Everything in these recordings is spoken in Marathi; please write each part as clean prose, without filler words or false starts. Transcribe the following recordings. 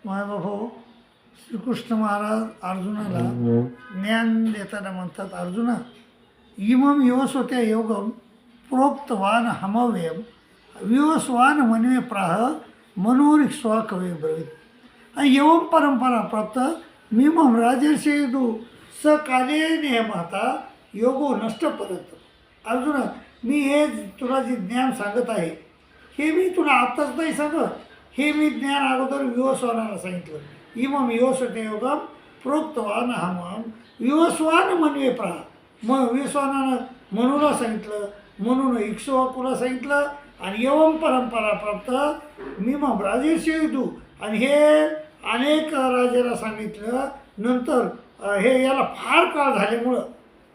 मायबापू श्रीकृष्ण महाराज अर्जुनाला ज्ञान देताना म्हणतात, अर्जुना इमं विवस्वते योगम प्रोक्तवान हमव्यम विवस्वान मनवे प्राह मनोरिक्ष्वा कवे ब्रवीत आणि एवं परंपरा प्राप्त मिमम राजर्षेदू स काले नियमाता योगो नष्ट परत. अर्जुना मी हे तुला जे ज्ञान सांगत आहे हे मी तुला आत्ताच नाही सांगत, हे मी ज्ञान अगोदर विवस्वानाला सांगितलं. इमम विवस्वते योगम प्रोक्तवान हमम विवस्वान मनवे प्राह. मग विवस्वानानं मनूला सांगितलं, म्हणून इक्ष्वाकुला सांगितलं आणि एवं परंपरा प्राप्त मिमम राजर्षेदू आणि हे अनेक राजाला सांगितलं. नंतर हे याला फार काळ झाल्यामुळं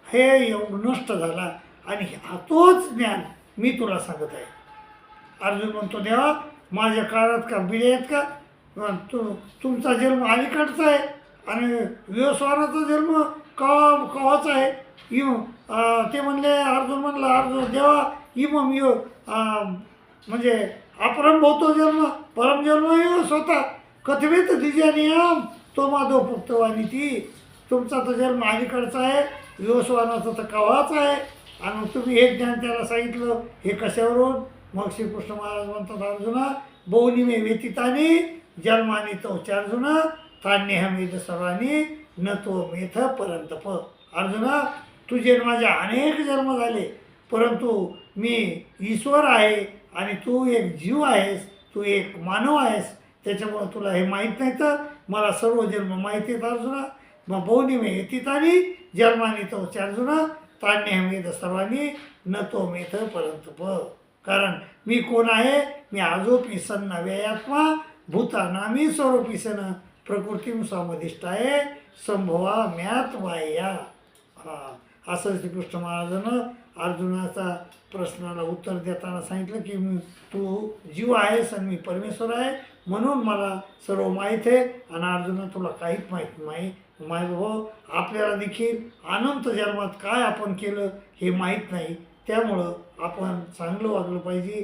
हे नष्ट झाला आणि तोच ज्ञान मी तुला सांगत आहे. अर्जुन म्हणतो, देवा माझ्या काळात का बिले आहेत का? तुमचा जन्म अलीकडचा आहे आणि विवस्वानाचा जन्म कवाचा आहे. ते म्हणले, अर्जुन म्हणला, अर्जुन देवा इमम यो म्हणजे अपरंभवतो जन्म परमजन्म यो स्वतः कथवेत दिजा नियम तो माधव पुक्तवानी ती. तुमचा तर जन्म अलीकडचा आहे, विवस्वानाचा तर कवाचा आहे आणि तुम्ही हे ज्ञान त्याला सांगितलं हे कशावरून? मग श्रीकृष्ण महाराज म्हणतात, अर्जुना बहुनिमे व्यतीतानी जन्मानी तोचार्जुना तान्यहमेद सर्वानी न तो मेथ परंतप. अर्जुना तुझे माझे अनेक जन्म झाले, परंतु मी ईश्वर आहे आणि तू एक जीव आहेस, तू एक मानव आहेस, त्याच्यामुळं तुला हे माहीत नाही. तर मला सर्व जन्म माहिती आहेत अर्जुना. मग बहुनिमे व्यतीतानी जन्मानी तोचार्जुना तान्यहमेद सर्वानी न तो मेथ परंतप. कारण मी कोण आहे? मी आजोपी सन नव्यात्मा भूतानामी स्वरूपी सन प्रकृतीम समधिष्ठाये संभवा म्यात वाया. असं श्रीकृष्ण महाराजानं अर्जुनाचा प्रश्नाला उत्तर देताना सांगितलं की तू जीव आहेस आणि मी परमेश्वर आहे, म्हणून मला सर्व माहीत आहे. आणि अर्जुना तुला काहीच माहीत नाही. भाऊ आपल्याला देखील अनंत जन्मात काय आपण केलं हे माहीत नाही. त्यामुळं आपण चांगलं वागलं पाहिजे,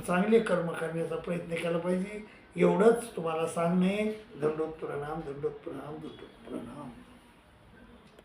चांगले कर्म करण्याचा प्रयत्न केला पाहिजे. एवढंच तुम्हाला सांगणे. दंडोत प्रणाम, दंडोत प्रणाम, दंडोत प्रणाम.